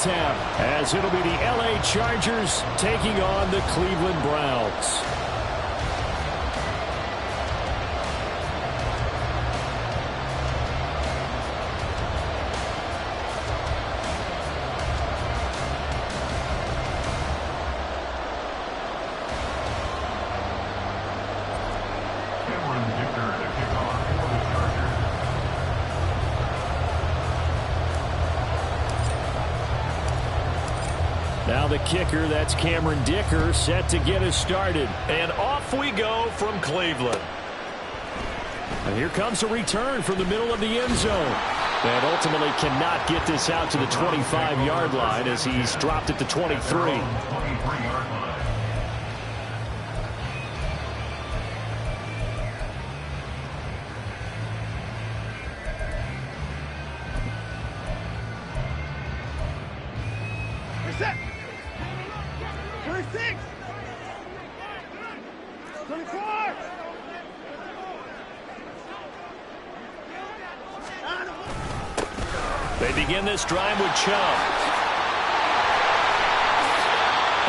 attempt, as it'll be the L.A. Chargers taking on the Cleveland Browns. Now the kicker, that's Cameron Dicker, set to get us started. And off we go from Cleveland. And here comes a return from the middle of the end zone. And ultimately cannot get this out to the 25-yard line as he's dropped it to 23. They begin this drive with Chubb.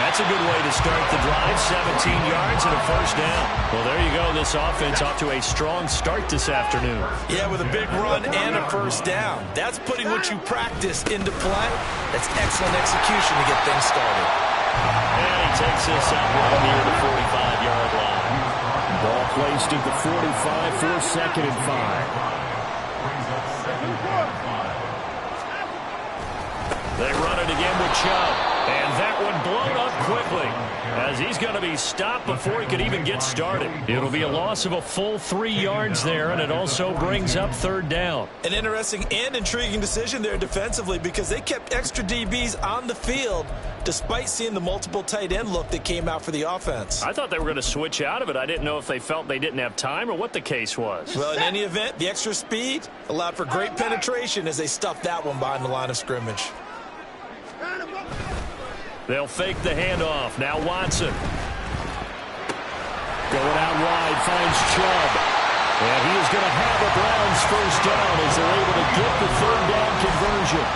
That's a good way to start the drive. 17 yards and a first down. Well, there you go. This offense off to a strong start this afternoon. Yeah, with a big run and a first down. That's putting what you practice into play. That's excellent execution to get things started. And he takes this up right near the 45-yard line. Ball placed at the 45 for 2nd and 5. They run it again with Chubb. And that one blown up quickly as he's going to be stopped before he could even get started. It'll be a loss of a full 3 yards there, and it also brings up 3rd down. An interesting and intriguing decision there defensively because they kept extra DBs on the field despite seeing the multiple tight end look that came out for the offense. I thought they were going to switch out of it. I didn't know if they felt they didn't have time or what the case was. Well, in any event, the extra speed allowed for great penetration as they stuffed that one behind the line of scrimmage. They'll fake the handoff. Now Watson. Going out wide, finds Chubb. And he is going to have a Browns first down as they're able to get the 3rd down conversion.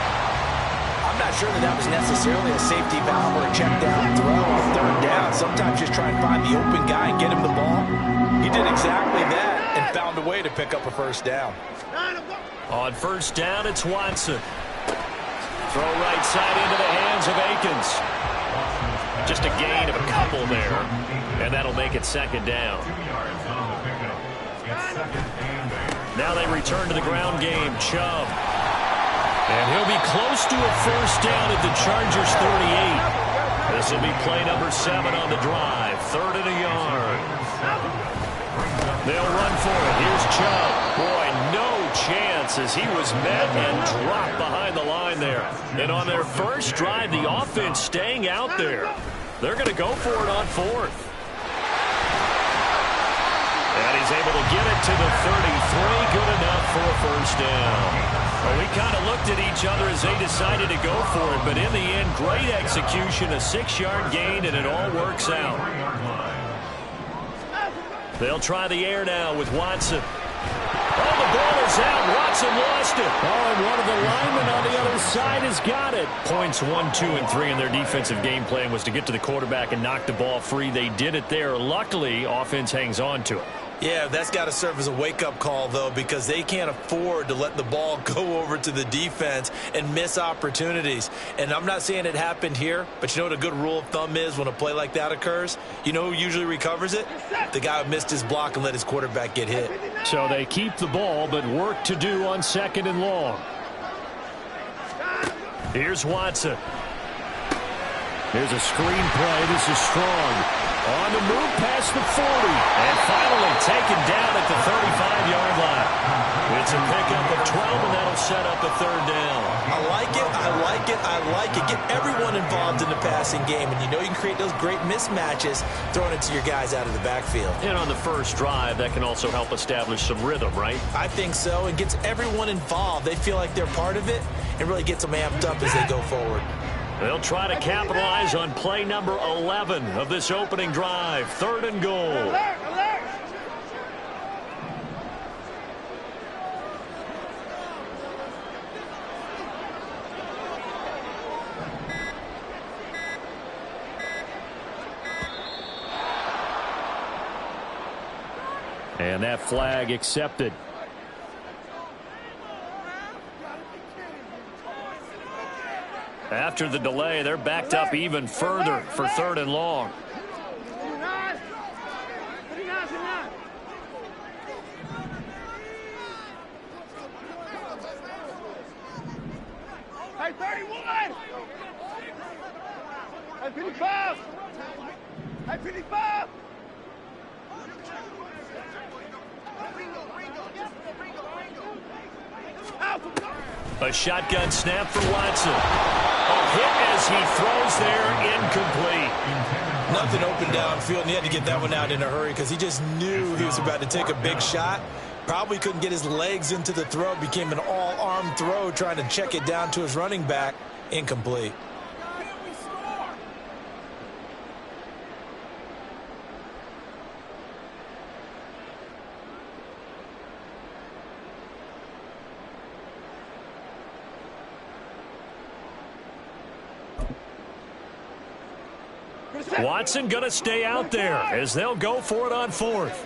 I'm not sure that was necessarily a safety valve or a check down throw on 3rd down. Sometimes just try and find the open guy and get him the ball. He did exactly that and found a way to pick up a first down. On 1st down, it's Watson. Throw right side into the hands of Akins. Just a gain of a couple there, and that'll make it 2nd down. Now they return to the ground game. Chubb. And he'll be close to a first down at the Chargers 38. This will be play number 7 on the drive. 3rd and a yard. They'll run for it. Here's Chubb. Boy, no chance as he was met and dropped behind the line there. And on their first drive, the offense staying out there. They're going to go for it on 4th. And he's able to get it to the 33. Good enough for a first down. Well, we kind of looked at each other as they decided to go for it. But in the end, great execution, a 6-yard gain, and it all works out. They'll try the air now with Watson. Oh, the ball is out. Watson lost it. Oh, and one of the linemen on the other side has got it. Points 1, 2, and 3 in their defensive game plan was to get to the quarterback and knock the ball free. They did it there. Luckily, offense hangs on to it. Yeah, that's got to serve as a wake-up call, though, because they can't afford to let the ball go over to the defense and miss opportunities. And I'm not saying it happened here, but you know what a good rule of thumb is when a play like that occurs? You know who usually recovers it? The guy who missed his block and let his quarterback get hit. So they keep the ball, but work to do on 2nd and long. Here's Watson. Here's a screen play. This is Strong. On the move past the 40. And finally taken down at the 35-yard line. It's a pickup of 12, and that'll set up a 3rd down. I like it, I like it, I like it. Get everyone involved in the passing game. And you know you can create those great mismatches throwing it to your guys out of the backfield. And on the first drive, that can also help establish some rhythm, right? I think so. It gets everyone involved. They feel like they're part of it and really gets them amped up as they go forward. They'll try to capitalize on play number 11 of this opening drive. 3rd and goal. Alert, alert. And that flag accepted. After the delay, they're backed up even further for 3rd and long. Hey, 31! Hey, 55! Hey, 55! A shotgun snap for Watson. A hit as he throws there, incomplete. Nothing open downfield, and he had to get that one out in a hurry because he just knew he was about to take a big shot. Probably couldn't get his legs into the throw. Became an all-arm throw trying to check it down to his running back. Incomplete. Watson going to stay out there as they'll go for it on 4th.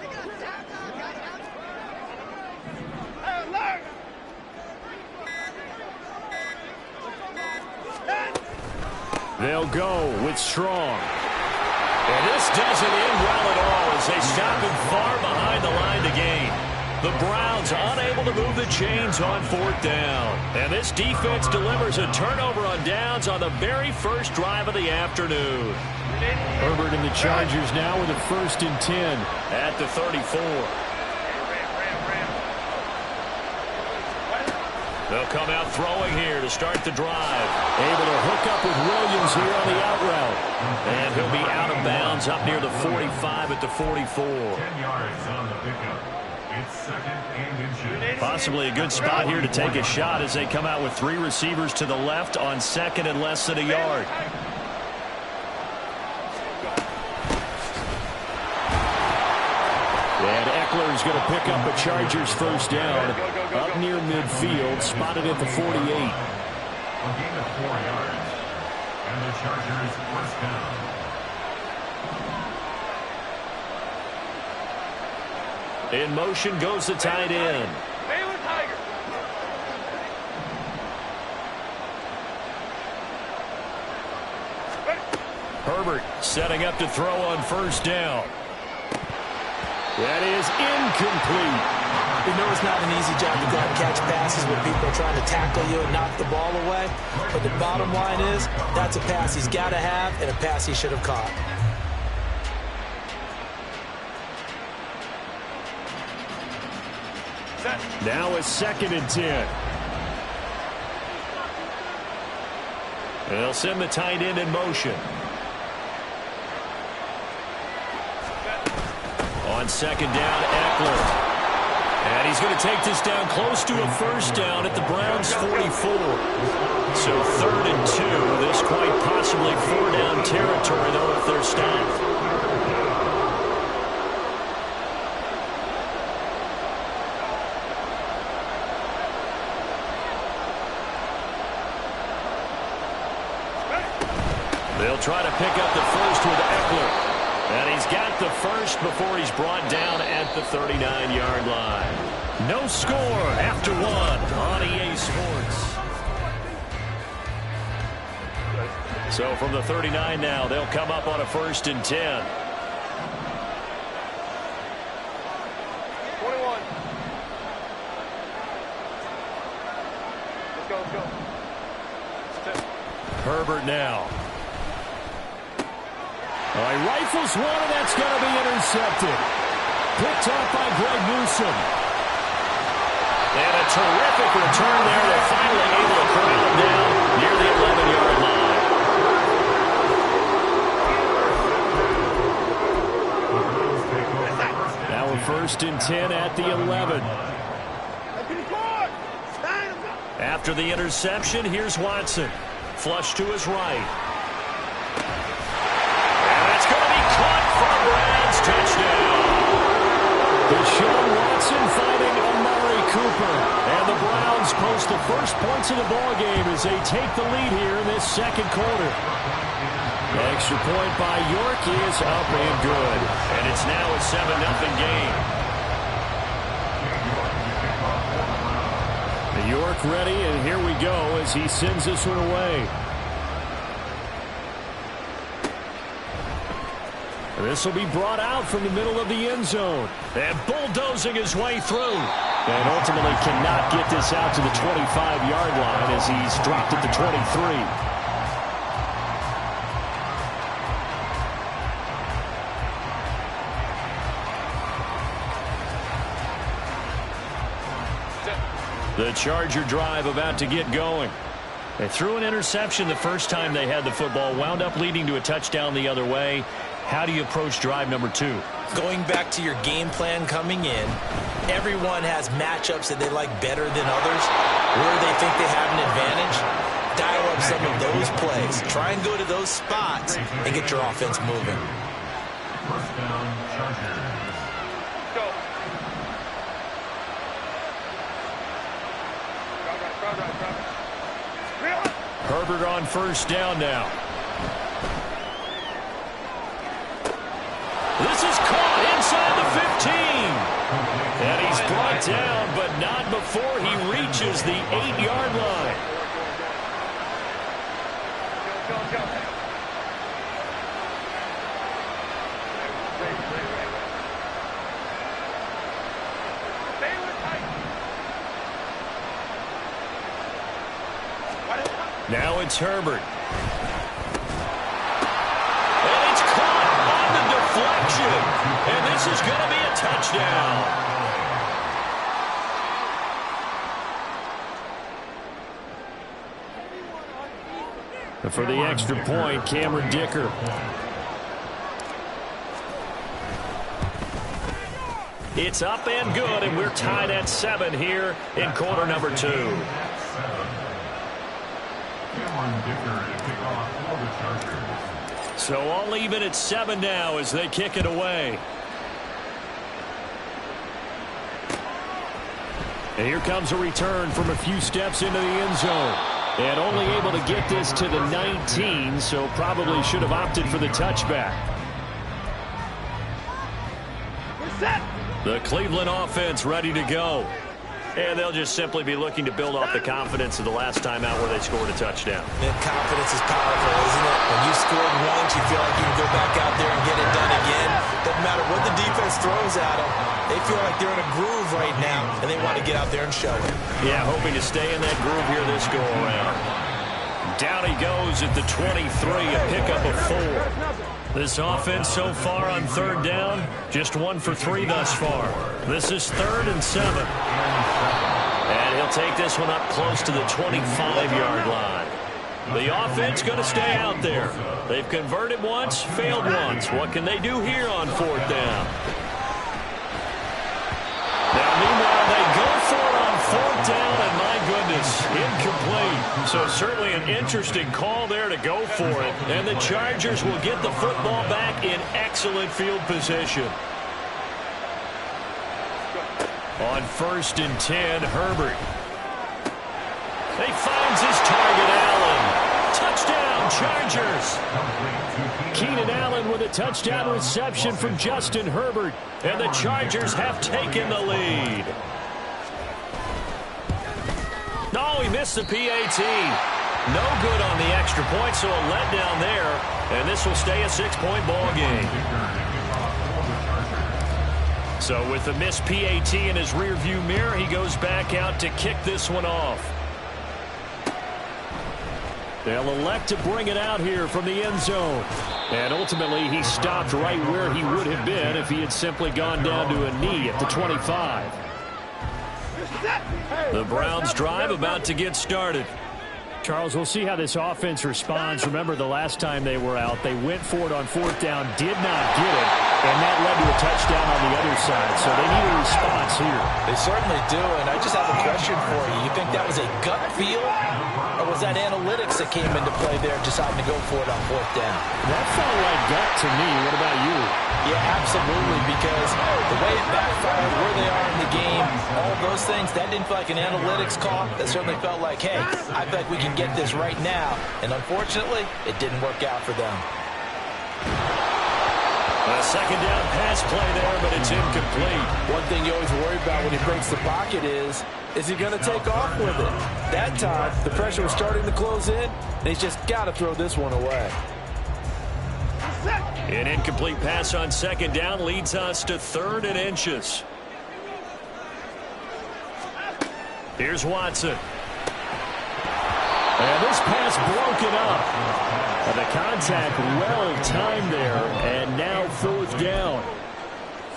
They'll go with Strong. And this doesn't end well at all as they stop him far behind the line to gain. The Browns unable to move the chains on 4th down. And this defense delivers a turnover on downs on the very first drive of the afternoon. Herbert and the Chargers now with a 1st and 10 at the 34. They'll come out throwing here to start the drive. Able to hook up with Williams here on the out route. And he'll be out of bounds up near the 45 at the 44. 10 yards on the pickup. It's 2nd and inches. Possibly a good spot here to take a shot as they come out with 3 receivers to the left on 2nd and less than a yard. And Eckler's going to pick up a Chargers 1st down up near midfield, spotted at the 48. A gain of 4 yards. And the Chargers 1st down. In motion goes the tight end. Herbert setting up to throw on 1st down. That is incomplete. You know it's not an easy job to go out and catch passes when people are trying to tackle you and knock the ball away. But the bottom line is that's a pass he's got to have and a pass he should have caught. Now it's 2nd and 10. They'll send the tight end in motion. On 2nd down, Eckler. And he's going to take this down close to a 1st down at the Browns' 44. So 3rd and 2. This quite possibly 4-down territory, though, if they're stopped. They'll try to pick up the first with Eckler. And he's got the first before he's brought down at the 39-yard line. No score after 1 on EA Sports. So from the 39 now, they'll come up on a 1st and 10. 21. Let's go. Herbert now. He rifles one, and that's going to be intercepted. Picked off by Greg Newsome. And a terrific return there. They're finally able to corral him down near the 11-yard line. Now a 1st and 10 at the 11. After the interception, here's Watson. Flush to his right. Browns touchdown. Deshaun Watson fighting Amari Cooper. And the Browns post the first points of the ballgame as they take the lead here in this 2nd quarter. Extra point by York is up and good. And it's now a 7-0 game. York ready, and here we go as he sends this one away. This will be brought out from the middle of the end zone. And bulldozing his way through. And ultimately cannot get this out to the 25-yard line as he's dropped at the 23. The Charger drive about to get going. They threw an interception the first time they had the football, wound up leading to a touchdown the other way. How do you approach drive number 2? Going back to your game plan coming in, everyone has matchups that they like better than others. Where they think they have an advantage, dial up some of those plays. Try and go to those spots and get your offense moving. First down, Chargers. Go. Drive. Herbert on first down now. This is caught inside the 15. And he's brought down, but not before he reaches the 8-yard line. Go. Stay with tight. Now it's Herbert. And it's caught on the deflection. And this is going to be a touchdown. For the extra point, Cameron Dicker. It's up and good, and we're tied at 7 here in quarter number 2. So all even at 7 now as they kick it away. And here comes a return from a few steps into the end zone. And only able to get this to the 19, so probably should have opted for the touchback. We're set. The Cleveland offense ready to go. And they'll just simply be looking to build off the confidence of the last time out where they scored a touchdown. That confidence is powerful, isn't it? When you scored once, you feel like you can go back out there and get it done again. Doesn't matter what the defense throws at them. They feel like they're in a groove right now, and they want to get out there and show it. Yeah, hoping to stay in that groove here this go-around. Down he goes at the 23, a pickup of 4. This offense so far on third down, just 1 for 3 thus far. This is 3rd and 7. And he'll take this one up close to the 25-yard line. The offense going to stay out there. They've converted once, failed once. What can they do here on 4th down? Now, meanwhile, they go for it on 4th down, and my goodness, incomplete. So certainly an interesting call there to go for it. And the Chargers will get the football back in excellent field position. On 1st and 10, Herbert. He finds his target, Allen. Touchdown, Chargers. Keenan Allen with a touchdown reception from Justin Herbert. And the Chargers have taken the lead. No, he missed the PAT. No good on the extra point, so a letdown there. And this will stay a 6-point ball game. So with the missed PAT in his rearview mirror, he goes back out to kick this one off. They'll elect to bring it out here from the end zone. And ultimately, he stopped right where he would have been if he had simply gone down to a knee at the 25. The Browns drive about to get started. Charles, we'll see how this offense responds. Remember, the last time they were out, they went for it on 4th down, did not get it, and that led to a touchdown on the other side. So they need a response here. They certainly do, and I just have a question for you. You think that was a gut feel, or was that analytics that came into play there deciding to go for it on 4th down? That felt like gut to me. What about you? Yeah, absolutely, because the way it backfired, where they are in the game, all those things, that didn't feel like an analytics call. That certainly felt like, hey, I feel like we can get this right now. And unfortunately, it didn't work out for them. A second down pass play there, but it's incomplete. One thing you always worry about when he breaks the pocket is he going to take off with it? That time, the pressure was starting to close in, and he's just got to throw this one away. An incomplete pass on second down leads us to 3rd and inches. Here's Watson. And this pass broken up. And the contact well timed there, and now 4th down.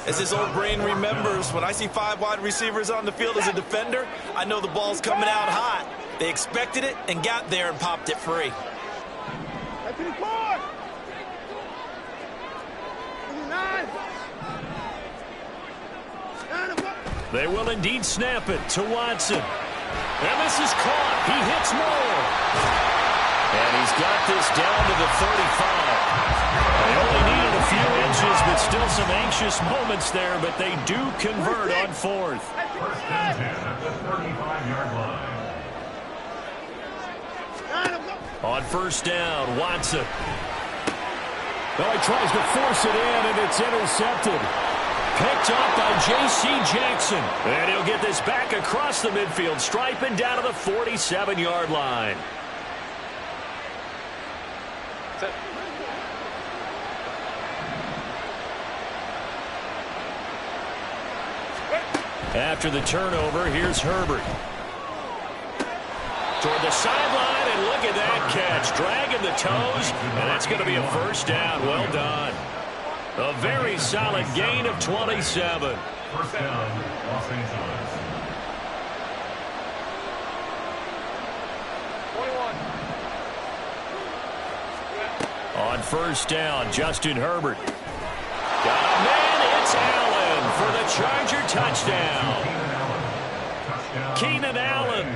As his old brain remembers, when I see 5 wide receivers on the field as a defender, I know the ball's coming out hot. They expected it and got there and popped it free. They will indeed snap it to Watson. And this is caught. He hits more. And he's got this down to the 35. They only needed a few inches, but still some anxious moments there, but they do convert on 4th. First and 10 at the 35-yard line. On 1st down, Watson. Well, he tries to force it in, and it's intercepted. Picked up by J.C. Jackson. And he'll get this back across the midfield stripe and down to the 47-yard line. After the turnover, here's Herbert. Toward the sideline, and look at that catch. Dragging the toes, and that's going to be a 1st down. Well done. A very solid gain of 27. 1st down, Los Angeles. 21. On 1st down, Justin Herbert. Got a man, it's Allen for the Charger touchdown. Keenan Allen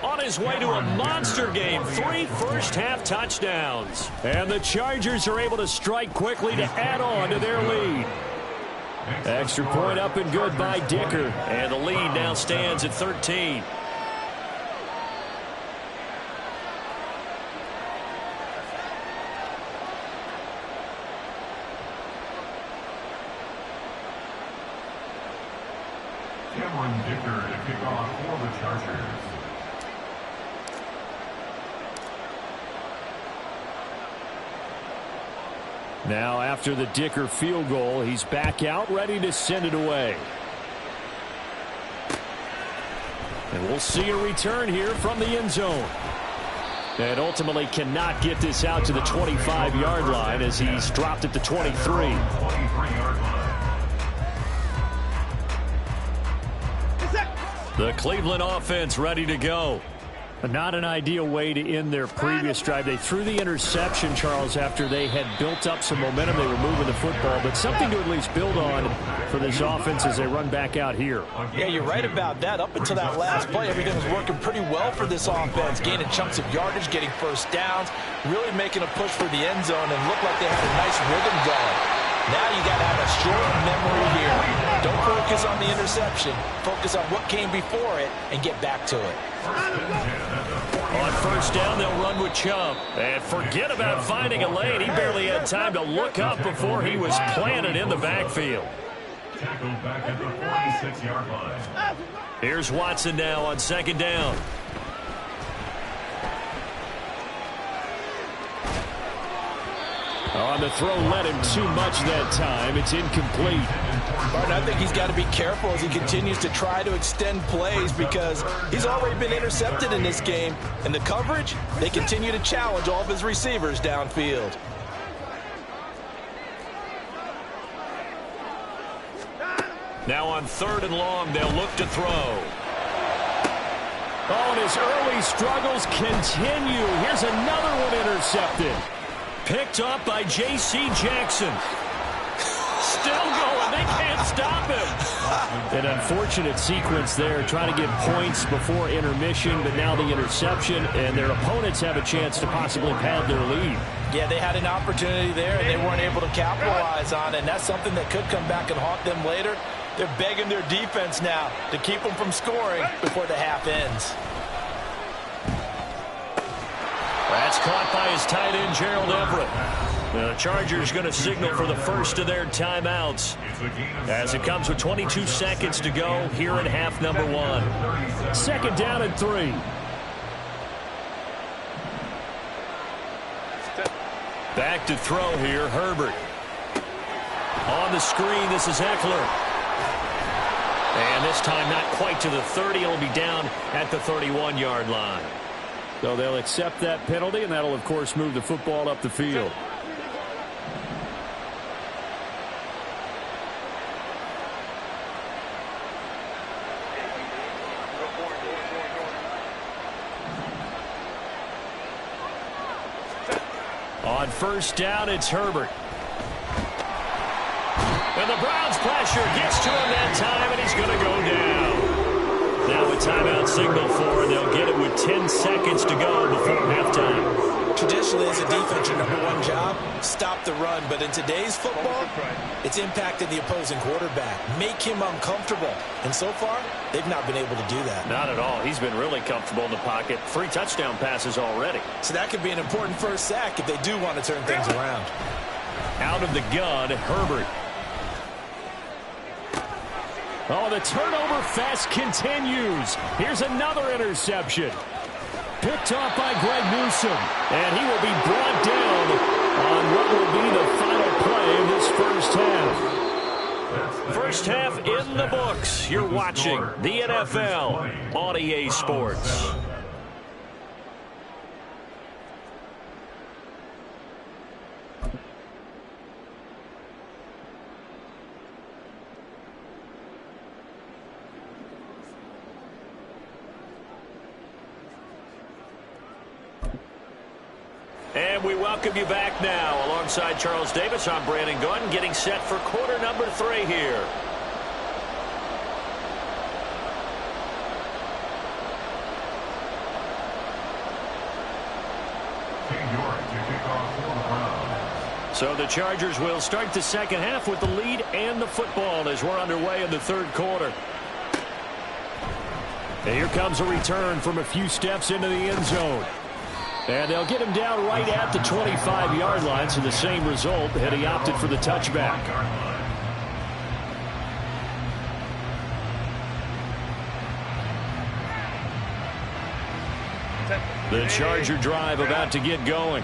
on his way to a monster game. 3 first-half touchdowns. And the Chargers are able to strike quickly to add on to their lead. Extra point up and good by Dicker. And the lead now stands at 13. Dicker to kick off for the Chargers. Now after the Dicker field goal, he's back out ready to send it away. And we'll see a return here from the end zone. And ultimately cannot get this out to the 25-yard line as he's dropped at the 23. 23-yard line. The Cleveland offense ready to go. Not an ideal way to end their previous drive. They threw the interception, Charles, after they had built up some momentum. They were moving the football, but something to at least build on for this offense as they run back out here. Yeah, you're right about that. Up until that last play, everything was working pretty well for this offense. Gaining chunks of yardage, getting first downs, really making a push for the end zone, and looked like they had a nice rhythm going. Now you got to have a short memory here. Don't focus on the interception. Focus on what came before it and get back to it. On 1st down, they'll run with Chubb. And forget about finding a lane. He barely had time to look up before he was planted in the backfield. Tackled back at the 46-yard line. Here's Watson now on 2nd down. On the throw, led him too much that time. It's incomplete. Martin, I think he's got to be careful as he continues to try to extend plays because he's already been intercepted in this game. And the coverage, they continue to challenge all of his receivers downfield. Now on 3rd and long, they'll look to throw. Oh, and his early struggles continue. Here's another one intercepted. Picked up by J.C. Jackson. Still going. They can't stop him. An unfortunate sequence there, trying to get points before intermission, but now the interception, and their opponents have a chance to possibly pad their lead. Yeah, they had an opportunity there, and they weren't able to capitalize on it, and that's something that could come back and haunt them later. They're begging their defense now to keep them from scoring before the half ends. That's caught by his tight end, Gerald Everett. The Chargers going to signal for the first of their timeouts as it comes with 22 seconds to go here in half number 1. Second down and 3. Back to throw here, Herbert. On the screen, this is Eckler. And this time not quite to the 30. It'll be down at the 31-yard line. So they'll accept that penalty, and that'll, of course, move the football up the field. On first down, it's Herbert. And the Browns pressure gets to him that time, and he's going to go down. Now a timeout signal for, and they'll get it with 10 seconds to go before halftime. Traditionally, as a defense, your number one job, stop the run. But in today's football, it's impacting the opposing quarterback. Make him uncomfortable. And so far, they've not been able to do that. Not at all. He's been really comfortable in the pocket. 3 touchdown passes already. So that could be an important first sack if they do want to turn things around. Out of the gun, Herbert. Oh, the turnover fest continues. Here's another interception. Picked off by Greg Newsome. And he will be brought down on what will be the final play of this first half. First half in the books. You're watching the NFL on EA Sports. And we welcome you back now. Alongside Charles Davis, I'm Brandon Gunn, getting set for quarter number 3 here. So the Chargers will start the second half with the lead and the football as we're underway in the third quarter. And here comes a return from a few steps into the end zone. And they'll get him down right at the 25-yard line, so the same result had he opted for the touchback. The Charger drive about to get going.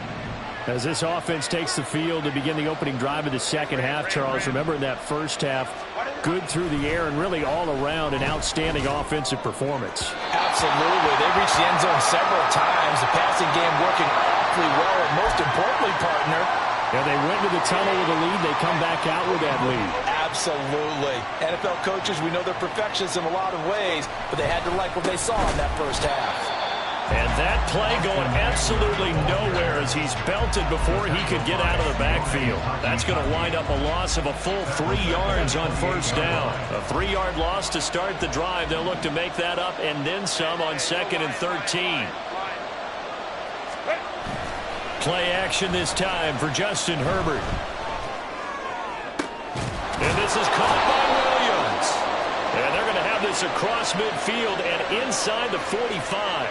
As this offense takes the field to begin the opening drive of the second half, Charles, remember in that first half, good through the air and really all around an outstanding offensive performance. Absolutely. They reached the end zone several times. The passing game working awfully well, and most importantly, partner. Yeah, they went to the tunnel with a lead. They come back out with that lead. Absolutely. NFL coaches, we know they're perfectionists in a lot of ways, but they had to like what they saw in that first half. And that play going absolutely nowhere as he's belted before he could get out of the backfield. That's going to wind up a loss of a full 3 yards on first down. A 3-yard loss to start the drive. They'll look to make that up and then some on 2nd and 13. Play action this time for Justin Herbert. And this is caught by Williams. And they're going to have this across midfield and inside the 45.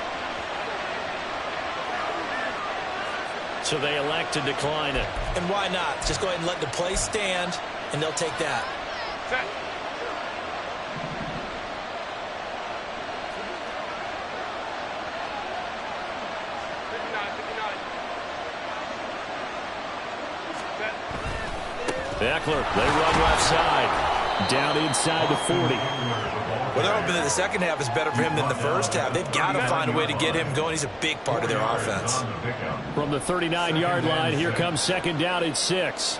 So they elect to decline it. And why not? Just go ahead and let the play stand, and they'll take that. Set. Eckler, they run left side. Down inside the 40. Well, they're hoping that the second half is better for him than the first half. They've got to find a way to get him going. He's a big part of their offense. From the 39-yard line, here comes second down at 6.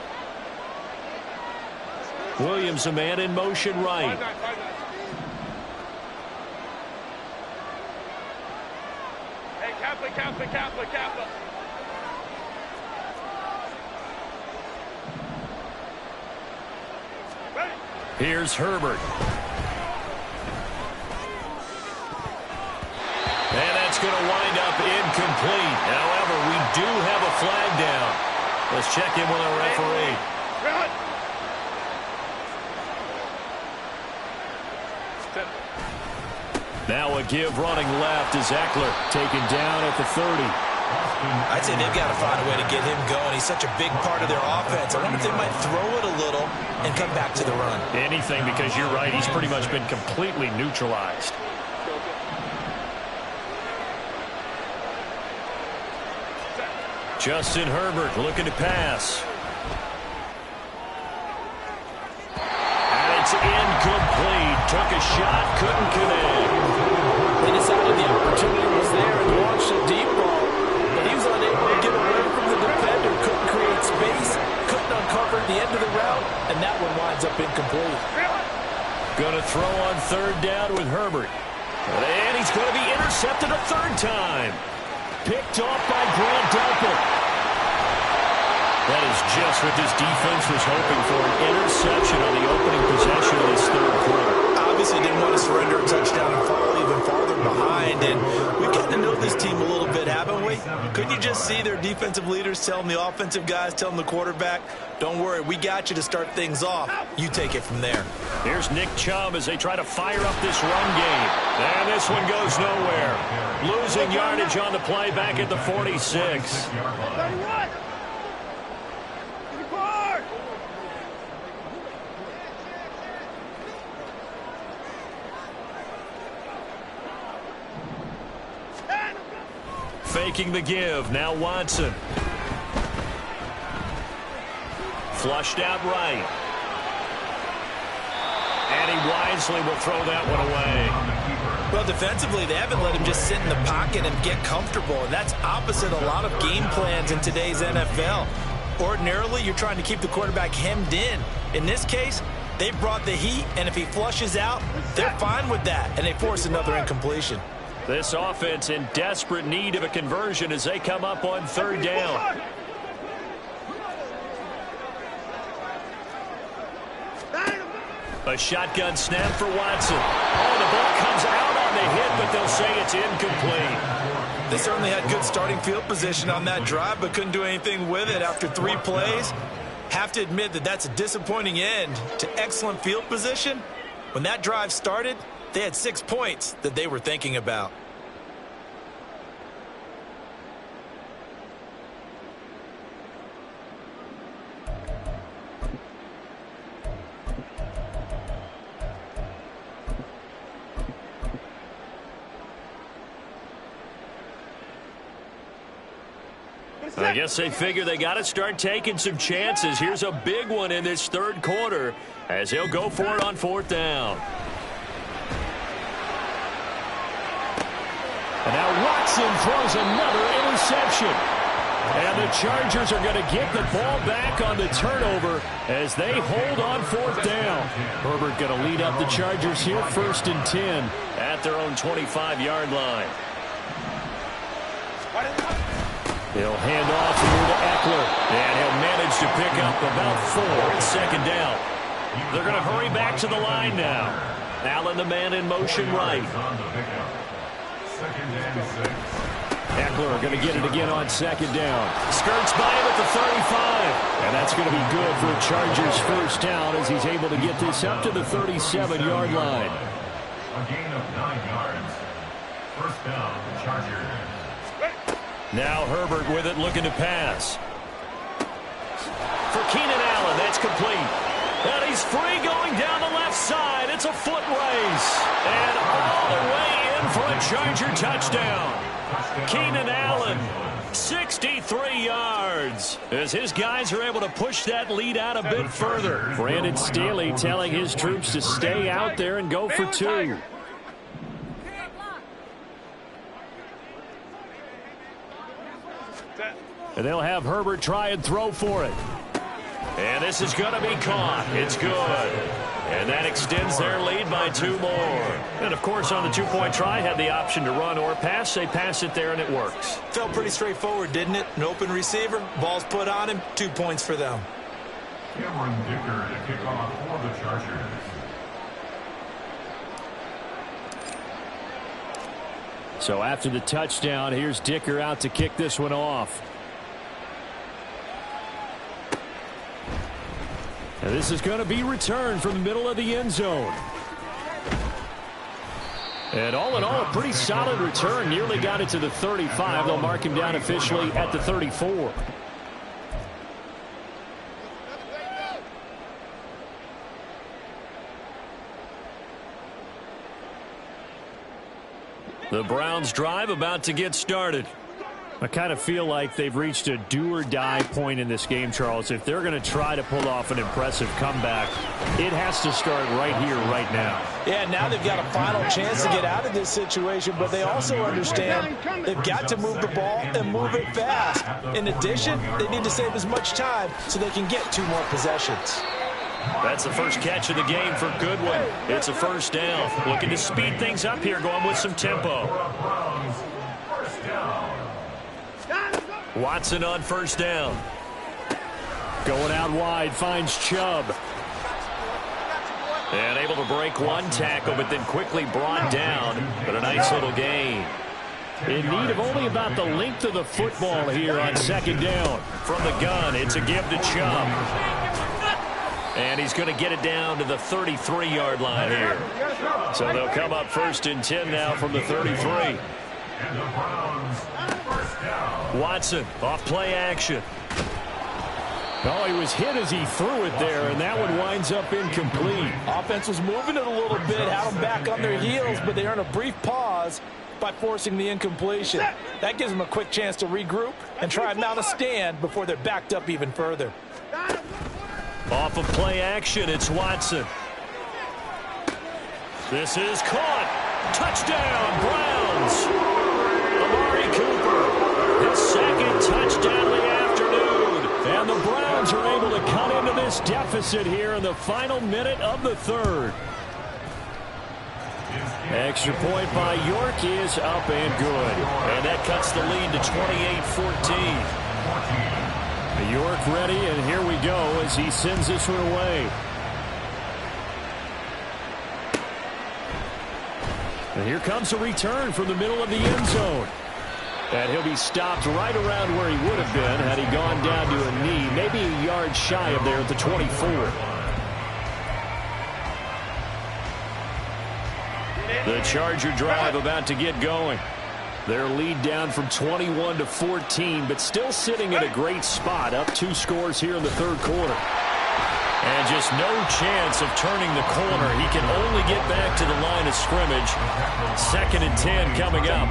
Williams, a man in motion right. Hey, Kaplan. Here's Herbert. And that's going to wind up incomplete. However, we do have a flag down. Let's check in with our referee. Now a give running left is Eckler, taken down at the 30. I'd say they've got to find a way to get him going. He's such a big part of their offense. I wonder if they might throw it a little and come back to the run. Anything, because you're right. He's pretty much been completely neutralized. Justin Herbert looking to pass. And it's incomplete. Took a shot, couldn't connect. They decided the opportunity was there and launched a deep ball, but he was unable to get away from the defender, couldn't create space, couldn't uncover the end of the route, and that one winds up incomplete. Going to throw on third down with Herbert. And he's going to be intercepted a third time. Picked off by Grant Delpit. That is just what this defense was hoping for, an interception on the opening possession of this third quarter. Obviously didn't want to surrender a touchdown and fall even farther behind, and we've gotten to know this team a little bit, haven't we? Couldn't you just see their defensive leaders telling the offensive guys, telling the quarterback, don't worry, we got you to start things off. You take it from there. Here's Nick Chubb as they try to fire up this run game. And this one goes nowhere. Losing yardage on the play back at the 46. 31. Faking the give. Now Watson. Flushed out right. And he wisely will throw that one away. Well, defensively, they haven't let him just sit in the pocket and get comfortable, and that's opposite a lot of game plans in today's NFL. Ordinarily, you're trying to keep the quarterback hemmed in. In this case, they brought the heat, and if he flushes out, they're fine with that, and they force another incompletion. This offense in desperate need of a conversion as they come up on third down. A shotgun snap for Watson. Oh, the ball comes out on the hit, but they'll say it's incomplete. They certainly had good starting field position on that drive, but couldn't do anything with it after 3 plays. Have to admit that that's a disappointing end to excellent field position. When that drive started, they had 6 points that they were thinking about. I guess they figure they got to start taking some chances. Here's a big one in this third quarter as he'll go for it on fourth down. And now Watson throws another interception. And the Chargers are going to get the ball back on the turnover as they hold on fourth down. Herbert going to lead up the Chargers here, 1st and 10 at their own 25-yard line. He'll hand off here to Eckler, and he'll manage to pick up about 4 at second down. They're going to hurry back to the line now. Allen, the man in motion right. Eckler going to get it again on second down. Skirts by him at the 35. And that's going to be good for a Chargers first down as he's able to get this up to the 37-yard line. A gain of 9 yards. First down, Chargers. Now Herbert with it, looking to pass. For Keenan Allen, that's complete. And he's free going down the left side. It's a foot race. And all the way in for a Charger touchdown. Keenan Allen, 63 yards. As his guys are able to push that lead out a bit further. Brandon Staley telling his troops to stay out there and go for 2. And they'll have Herbert try and throw for it. And this is going to be caught. It's good. And that extends their lead by 2 more. And, of course, on the 2-point try, had the option to run or pass. They pass it there, and it works. Felt pretty straightforward, didn't it? An open receiver, ball's put on him, 2 points for them. Cameron Dicker to kick off for the Chargers. So after the touchdown, here's Dicker out to kick this one off. And this is going to be returned from the middle of the end zone. And all in all, a pretty solid return. Nearly got it to the 35. They'll mark him down officially at the 34. The Browns drive about to get started. I kind of feel like they've reached a do-or-die point in this game, Charles. If they're going to try to pull off an impressive comeback, it has to start right here, right now. Yeah, now they've got a final chance to get out of this situation, but they also understand they've got to move the ball and move it fast. In addition, they need to save as much time so they can get 2 more possessions. That's the first catch of the game for Goodwin. It's a first down. Looking to speed things up here, going with some tempo. Watson on first down. Going out wide, finds Chubb. And able to break one tackle, but then quickly brought down. But a nice little gain. In need of only about the length of the football here on second down. From the gun, it's a give to Chubb. And he's going to get it down to the 33-yard line here. So they'll come up first and 10 now from the 33. Watson off play action. Oh, he was hit as he threw it there, and that one winds up incomplete. Offense was moving it a little bit, had them back on their heels, but they earned a brief pause by forcing the incompletion. That gives them a quick chance to regroup and try and mount a stand before they're backed up even further. Off of play action, it's Watson. This is caught. Touchdown, Browns. Amari Cooper, his second touchdown of the afternoon. And the Browns are able to cut into this deficit here in the final minute of the third. Extra point by York is up and good. And that cuts the lead to 28-14. York ready, and here we go as he sends this one away. And here comes a return from the middle of the end zone. And he'll be stopped right around where he would have been had he gone down to a knee, maybe a yard shy of there at the 24. The Charger drive about to get going. Their lead down from 21 to 14, but still sitting in a great spot, up 2 scores here in the third quarter. And just no chance of turning the corner. He can only get back to the line of scrimmage. 2nd and 10 coming up.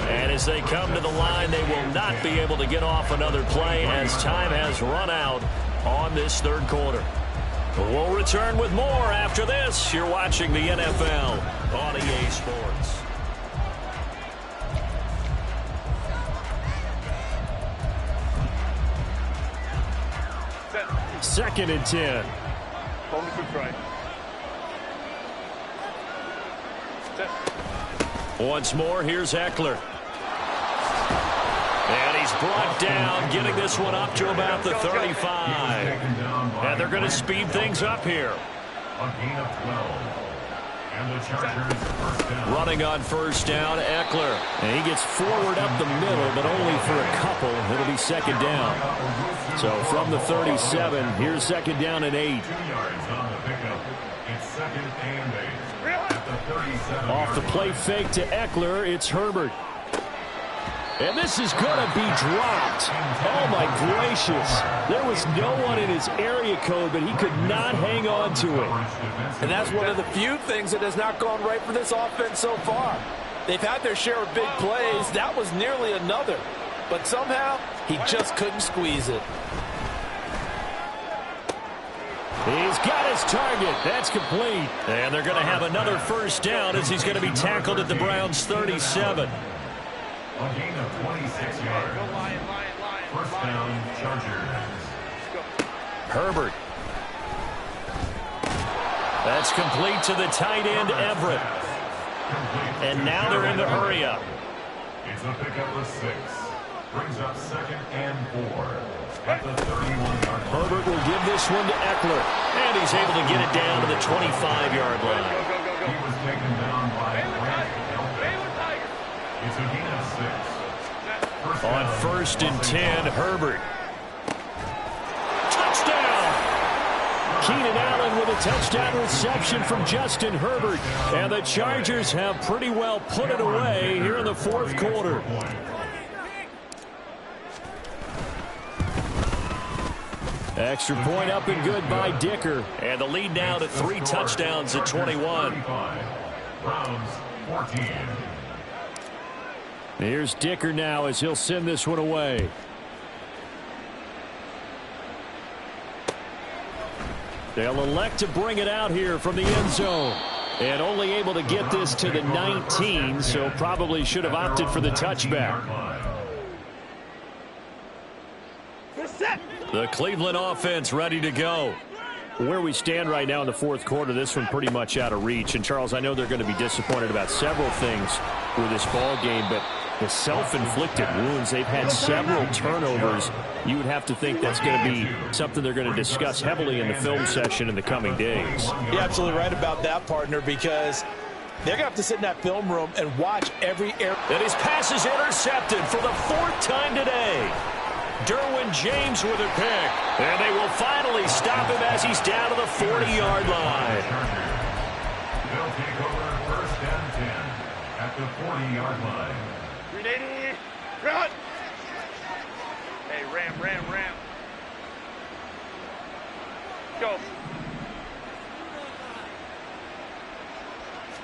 And as they come to the line, they will not be able to get off another play as time has run out on this third quarter. We'll return with more after this. You're watching the NFL on EA Sports. Second and 10. Once more, here's Eckler. And he's brought down, getting this one up to about the 35. And they're going to speed things up here. Running on first down, Eckler. And he gets forward up the middle, but only for a couple. It'll be second down. So from the 37, here's second down and 8. Off the play fake to Eckler, it's Herbert. And this is going to be dropped. Oh, my gracious. There was no one in his area code, but he could not hang on to it. And that's one of the few things that has not gone right for this offense so far. They've had their share of big plays. That was nearly another. But somehow, he just couldn't squeeze it. He's got his target. That's complete. And they're going to have another first down as he's going to be tackled at the Browns' 37. A gain of 26 yards. First down, Chargers. Herbert. That's complete to the tight end, Everett. And now they're in the hurry up. It's a pickup of 6. Brings up 2nd and 4. At the 31-yard line. Herbert will give this one to Eckler. And he's able to get it down to the 25-yard line. He was taken down by Frank. It's a gain of 6. On first and 10, Herbert. Touchdown! Keenan Allen with a touchdown reception from Justin Herbert. And the Chargers have pretty well put it away here in the fourth quarter. Extra point up and good by Dicker. And the lead now to 3 touchdowns at 21. Browns 14. Here's Dicker now as he'll send this one away. They'll elect to bring it out here from the end zone. And only able to get this to the 19, so probably should have opted for the touchback. The Cleveland offense ready to go. Where we stand right now in the fourth quarter, this one pretty much out of reach. And, Charles, I know they're going to be disappointed about several things with this ball game, but the self-inflicted wounds, they've had several turnovers. You would have to think that's going to be something they're going to discuss heavily in the film session in the coming days. You're absolutely right about that, partner, because they're going to have to sit in that film room and watch every error. And his pass is intercepted for the 4th time today. Derwin James with a pick. And they will finally stop him as he's down to the 40-yard line. They'll take over 1st and 10 at the 40-yard line. Grenade, run! Hey, ram. Go.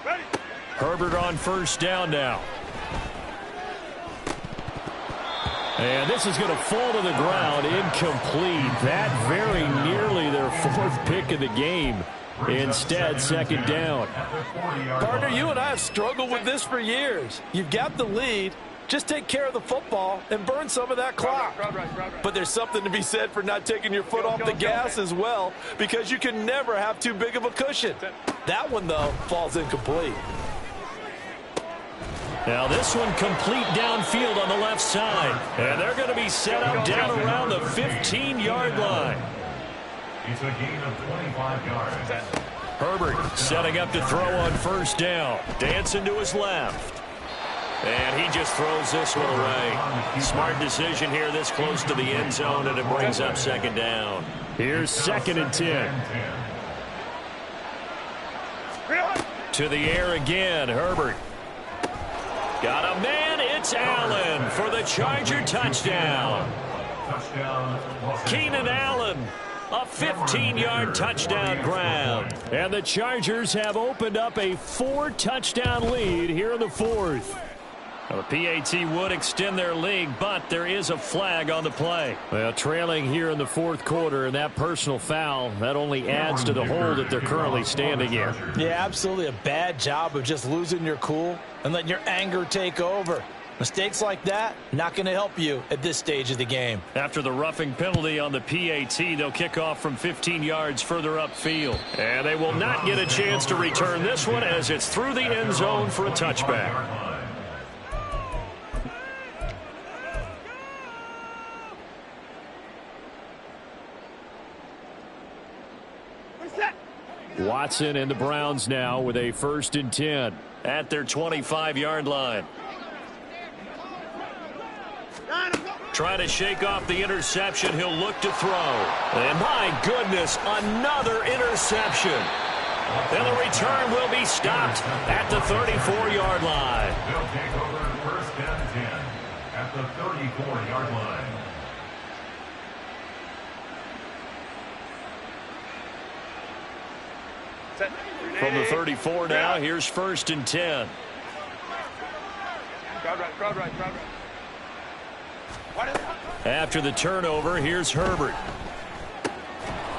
Ready. Herbert on 1st down now. And this is going to fall to the ground, incomplete. That very nearly their 4th pick of the game. Instead, 2nd down. Partner, you and I have struggled with this for years. You've got the lead. Just take care of the football and burn some of that clock. Right. But there's something to be said for not taking your foot off the gas as well, because you can never have too big of a cushion. That one, though, falls incomplete. Now this one complete downfield on the left side. And they're going to be set up down around the 15-yard line. It's a gain of 25 yards. Herbert setting up to throw on 1st down. Dancing to his left. And he just throws this one away. Smart decision here this close to the end zone, and it brings up 2nd down. Here's 2nd and 10. To the air again, Herbert. Got a man, it's Allen for the Charger touchdown. Keenan Allen, a 15-yard touchdown grab. And the Chargers have opened up a 4-touchdown lead here in the 4th. Well, the PAT would extend their lead, but there is a flag on the play. Well, trailing here in the 4th quarter, and that personal foul, that only adds to the hole that they're currently standing in. Yeah, absolutely a bad job of just losing your cool and letting your anger take over. Mistakes like that, not going to help you at this stage of the game. After the roughing penalty on the PAT, they'll kick off from 15 yards further upfield. And they will not get a chance to return this one as it's through the end zone for a touchback. Watson and the Browns now with a 1st and 10. At their 25-yard line. Trying to shake off the interception. He'll look to throw. And my goodness, another interception. And the return will be stopped at the 34-yard line. They'll take over 1st and 10 at the 34-yard line. From the 34 now, here's 1st and 10. Crowd right. After the turnover, here's Herbert.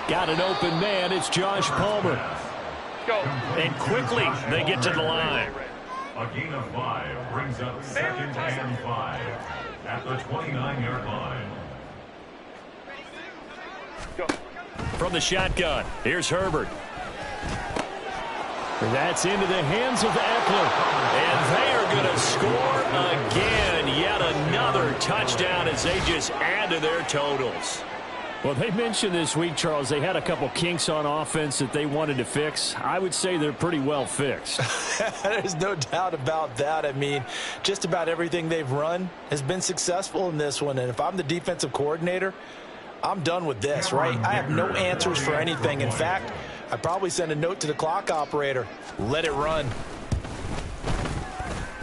Got an open man. It's Josh Palmer. Go. And quickly, they get to the line. A gain of 5 brings up 2nd and 5 at the 29-yard line. Go. From the shotgun, here's Herbert. That's into the hands of Eckler. And they are going to score again. Yet another touchdown as they just add to their totals. Well, they mentioned this week, Charles, they had a couple kinks on offense that they wanted to fix. I would say they're pretty well fixed. There's no doubt about that. I mean, just about everything they've run has been successful in this one. And if I'm the defensive coordinator, I'm done with this, right? I have no answers for anything. In fact, I'd probably send a note to the clock operator. Let it run.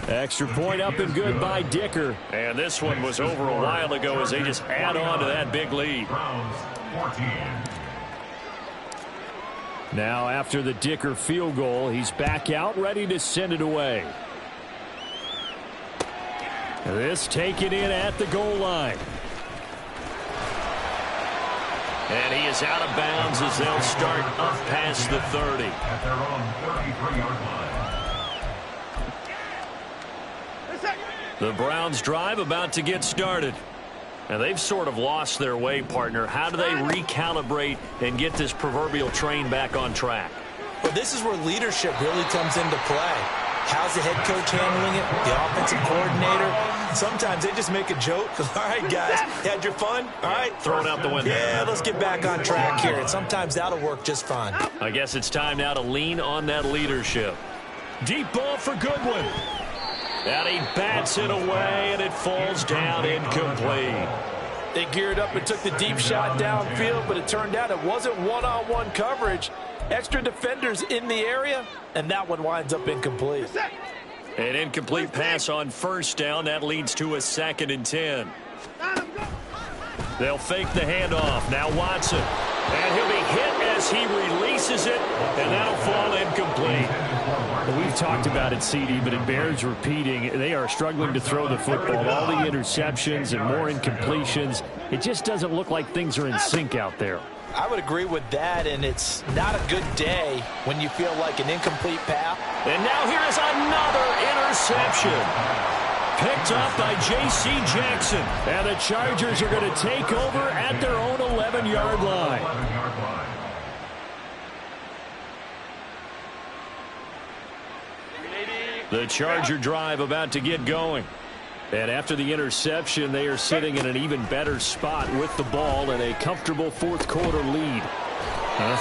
Extra point up and good by Dicker. And this one was over a while ago as they just add on to that big lead. Browns 14. Now after the Dicker field goal, he's back out ready to send it away. This taken in at the goal line. And he is out of bounds as they'll start up past the 30. At their own 33-yard line. The Browns drive about to get started. And they've sort of lost their way, partner. How do they recalibrate and get this proverbial train back on track? Well, this is where leadership really comes into play. How's the head coach handling it? The offensive coordinator? Sometimes they just make a joke. All right, guys, you had your fun? All right. Throw it out the window. Yeah, let's get back on track here. And sometimes that'll work just fine. I guess it's time now to lean on that leadership. Deep ball for Goodwin. And he bats it away, and it falls down incomplete. They geared up and took the deep shot downfield, but it turned out it wasn't one-on-one coverage. Extra defenders in the area, and that one winds up incomplete. An incomplete pass on first down. That leads to a 2nd and 10. They'll fake the handoff. Now Watson. And he'll be hit as he releases it, and that'll fall incomplete. Well, we've talked about it, CD, but it bears repeating. They are struggling to throw the football. All the interceptions and more incompletions. It just doesn't look like things are in sync out there. I would agree with that, and it's not a good day when you feel like an incomplete pass. And now here is another interception. Picked up by J.C. Jackson. And the Chargers are going to take over at their own 11-yard line. 11-yard line. The Charger drive about to get going. And after the interception, they are sitting in an even better spot with the ball and a comfortable fourth-quarter lead.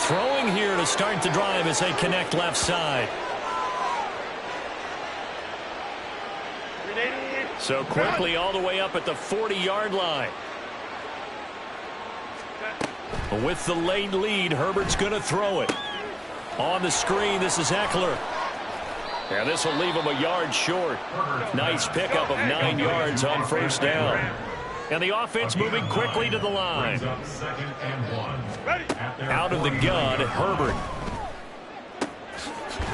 Throwing here to start the drive as they connect left side. So quickly all the way up at the 40-yard line. With the late lead, Herbert's going to throw it. On the screen, this is Eckler. And this will leave him a yard short. Nice pickup of 9 yards on first down. And the offense moving quickly to the line. Out of the gun, Herbert.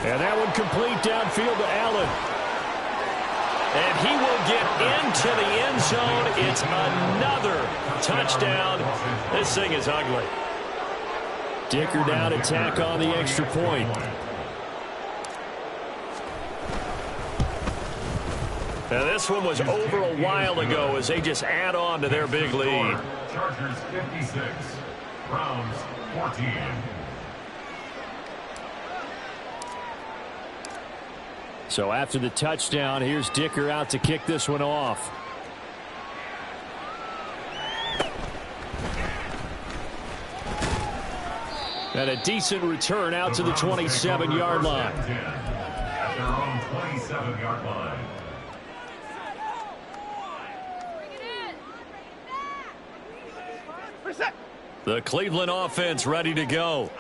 And that one complete downfield to Allen. And he will get into the end zone. It's another touchdown. This thing is ugly. Dicker down to tack on the extra point. Now this one was over a while ago as they just add on to their big lead. Chargers 56, Browns 14. So after the touchdown, here's Dicker out to kick this one off. And a decent return out to the 27-yard line. At their own 27-yard line. The Cleveland offense ready to go.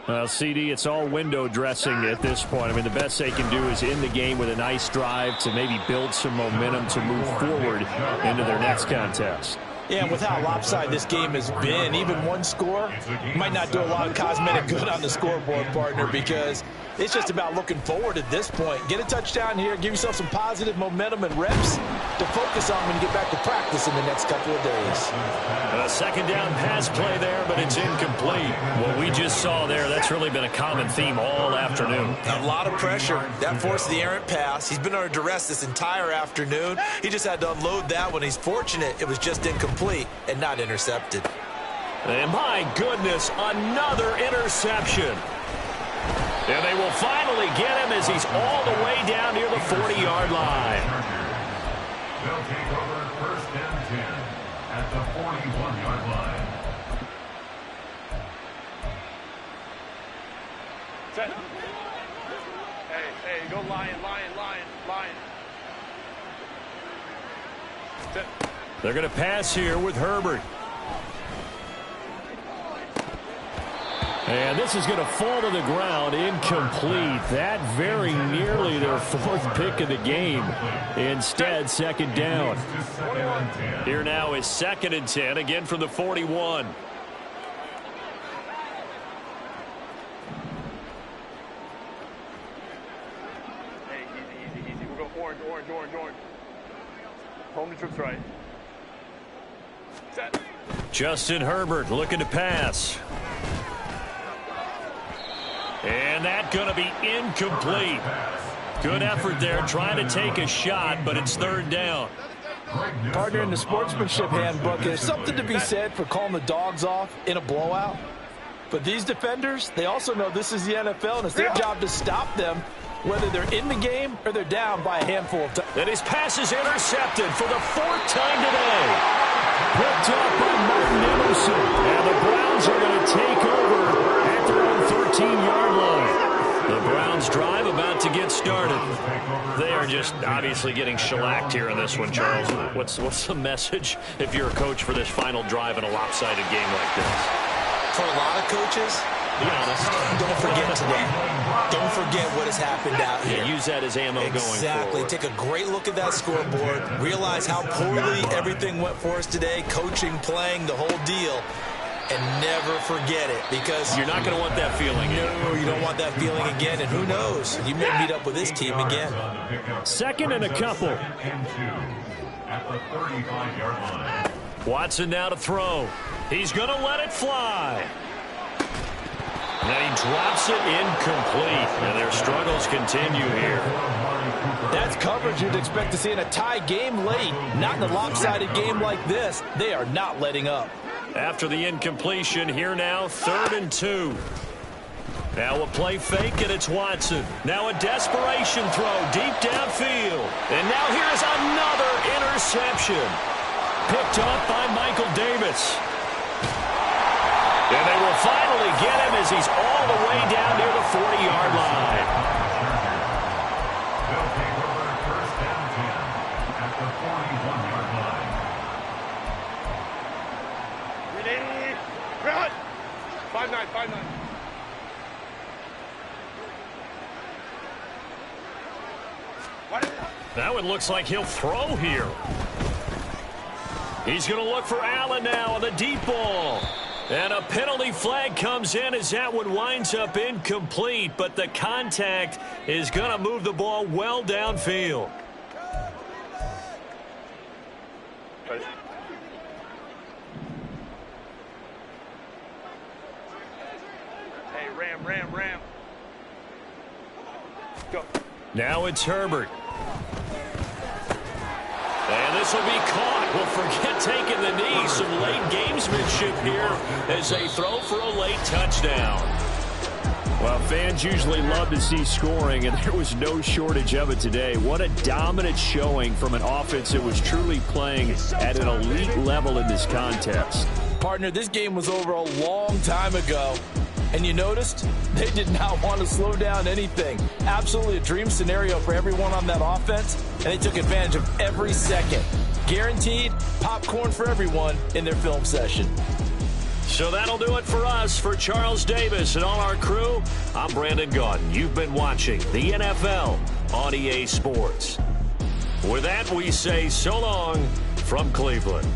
Well, CD, it's all window dressing at this point. I mean, the best they can do is in the game with a nice drive to maybe build some momentum to move forward into their next contest. Yeah, and with how lopsided this game has been, even one score might not do a lot of cosmetic good on the scoreboard, partner, because it's just about looking forward at this point. Get a touchdown here, give yourself some positive momentum and reps to focus on when you get back to practice in the next couple of days. A second down pass play there, but it's incomplete. What we just saw there, that's really been a common theme all afternoon. A lot of pressure. That forced the errant pass. He's been under duress this entire afternoon. He just had to unload that one. He's fortunate it was just incomplete and not intercepted. And my goodness, another interception. And they will finally get him as he's all the way down near the 40-yard line. They'll take over first and 10 at the 41-yard line. Set. Hey, go lion. Set. They're going to pass here with Herbert. And this is going to fall to the ground, incomplete. That very nearly their fourth pick of the game. Instead, second down. Here now is 2nd and 10, again from the 41. Hey, easy. We'll go orange. Home to trips right. Set. Justin Herbert looking to pass. And that's going to be incomplete. Good effort there trying to take a shot, but it's 3rd down. Partner, in the sportsmanship handbook, there's something to be said for calling the dogs off in a blowout. But these defenders, they also know this is the NFL, and it's their job to stop them, whether they're in the game or they're down by a handful of times. And his pass is intercepted for the 4th time today. Picked up by Martin Emerson. And the Browns are going to take over at their own 13-yard line. The Browns drive about to get started. They are just obviously getting shellacked here in this one, Charles. What's the message if you're a coach for this final drive in a lopsided game like this? For a lot of coaches, Be honest. don't forget today. Don't forget what has happened out here. Use that as ammo going Exactly. forward. Take a great look at that scoreboard. Realize how poorly everything went for us today. Coaching, playing, the whole deal. And never forget it, because You're not going to want that feeling. no, you don't want that feeling again. And who knows? You may meet up with this team again. 2nd and a couple. And 2 at the 35-yard line. Watson now to throw. He's going to let it fly. And then he drops it incomplete. And their struggles continue here. That's coverage you'd expect to see in a tie game late. Not in a lopsided game like this. They are not letting up. After the incompletion, here now, 3rd and 2. Now a play fake, and it's Watson. Now a desperation throw deep downfield. And now here's another interception. Picked up by Michael Davis. And they will finally get him as he's all the way down near the 40-yard line. They'll take over 1st and 10 at the 41-yard line. Ready? Run! 5-9. That one looks like he'll throw here. He's going to look for Allen now on the deep ball. And a penalty flag comes in as that one winds up incomplete, but the contact is going to move the ball well downfield. Hey, ram. Go. Now it's Herbert. And this will be caught. Well, forget taking the knee. Some late gamesmanship here as they throw for a late touchdown. Well, fans usually love to see scoring, and there was no shortage of it today. What a dominant showing from an offense that was truly playing at an elite level in this contest. Partner, this game was over a long time ago. And you noticed they did not want to slow down anything. Absolutely a dream scenario for everyone on that offense, and they took advantage of every second. Guaranteed popcorn for everyone in their film session. So that'll do it for us. For Charles Davis and all our crew, I'm Brandon Gaudin. You've been watching the NFL on EA Sports. With that, we say so long from Cleveland.